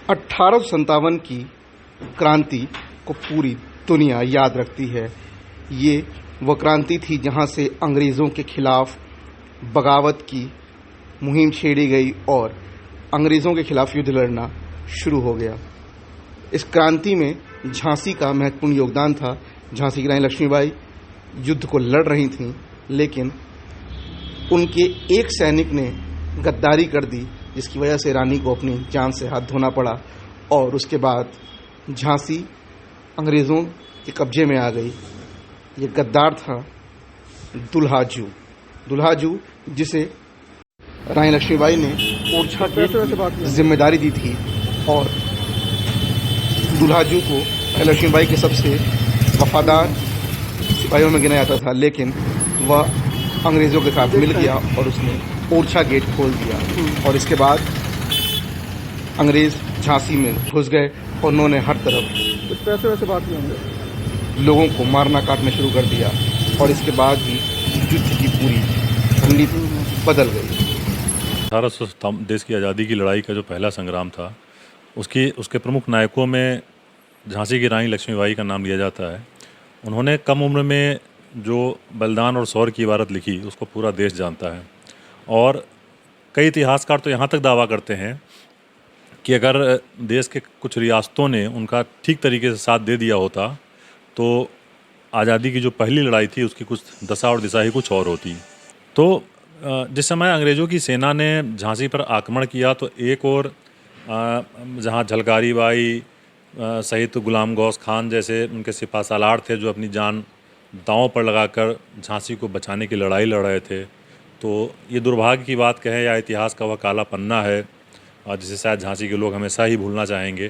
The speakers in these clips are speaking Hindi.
1857 की क्रांति को पूरी दुनिया याद रखती है। ये वह क्रांति थी जहां से अंग्रेज़ों के खिलाफ बगावत की मुहिम छेड़ी गई और अंग्रेज़ों के खिलाफ युद्ध लड़ना शुरू हो गया। इस क्रांति में झांसी का महत्वपूर्ण योगदान था। झांसी की रानी लक्ष्मीबाई युद्ध को लड़ रही थीं, लेकिन उनके एक सैनिक ने गद्दारी कर दी, जिसकी वजह से रानी को अपनी जान से हाथ धोना पड़ा और उसके बाद झांसी अंग्रेज़ों के कब्जे में आ गई। ये गद्दार था दुल्हाजू, जिसे रानी लक्ष्मीबाई ने ओरछा की जिम्मेदारी दी थी और दुल्हाजू को रानी लक्ष्मीबाई के सबसे वफादार सिपाहियों में गिना जाता था, लेकिन वह अंग्रेज़ों के साथ मिल गया और उसने ओरछा गेट खोल दिया और इसके बाद अंग्रेज़ झांसी में घुस गए और उन्होंने हर तरफ पैसे बात नहीं होंगे, लोगों को मारना काटना शुरू कर दिया और इसके बाद ही युद्ध की पूरी रणनीति बदल गई। 1800 देश की आज़ादी की लड़ाई का जो पहला संग्राम था, उसके प्रमुख नायकों में झांसी की रानी लक्ष्मीबाई का नाम लिया जाता है। उन्होंने कम उम्र में जो बलिदान और शौर्य की इबारत लिखी, उसको पूरा देश जानता है और कई इतिहासकार तो यहाँ तक दावा करते हैं कि अगर देश के कुछ रियासतों ने उनका ठीक तरीके से साथ दे दिया होता तो आज़ादी की जो पहली लड़ाई थी उसकी कुछ दशा और दिशा ही कुछ और होती। तो जिस समय अंग्रेज़ों की सेना ने झांसी पर आक्रमण किया तो एक और जहाँ झलकारी बाई सहित गुलाम गौस खान जैसे उनके सिपा सालार थे जो अपनी जान दांव पर लगाकर झांसी को बचाने की लड़ाई लड़ रहे थे। तो ये दुर्भाग्य की बात कहें या इतिहास का वह काला पन्ना है जिसे शायद झांसी के लोग हमेशा ही भूलना चाहेंगे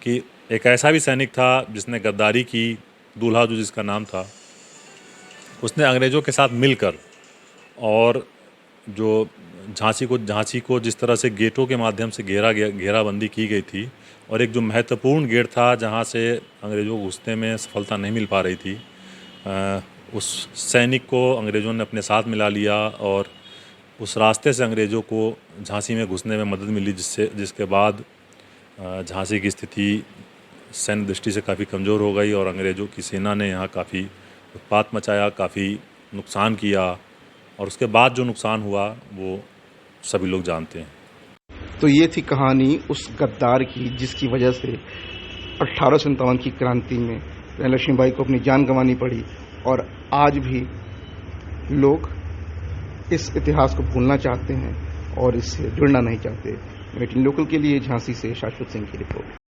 कि एक ऐसा भी सैनिक था जिसने गद्दारी की, दुल्हाजू जिसका नाम था, उसने अंग्रेज़ों के साथ मिलकर और जो झांसी को जिस तरह से गेटों के माध्यम से घेराबंदी की गई थी और एक जो महत्वपूर्ण गेट था जहां से अंग्रेज़ों को घुसने में सफलता नहीं मिल पा रही थी, उस सैनिक को अंग्रेज़ों ने अपने साथ मिला लिया और उस रास्ते से अंग्रेज़ों को झांसी में घुसने में मदद मिली, जिसके बाद झांसी की स्थिति सैन्य दृष्टि से काफ़ी कमज़ोर हो गई और अंग्रेज़ों की सेना ने यहाँ काफ़ी उत्पात मचाया, काफ़ी नुकसान किया और उसके बाद जो नुकसान हुआ वो सभी लोग जानते हैं। तो ये थी कहानी उस गद्दार की जिसकी वजह से 1857 की क्रांति में रानी लक्ष्मीबाई को अपनी जान गंवानी पड़ी और आज भी लोग इस इतिहास को भूलना चाहते हैं और इससे जुड़ना नहीं चाहते। 18 लोकल के लिए झांसी से शाश्वत सिंह की रिपोर्ट।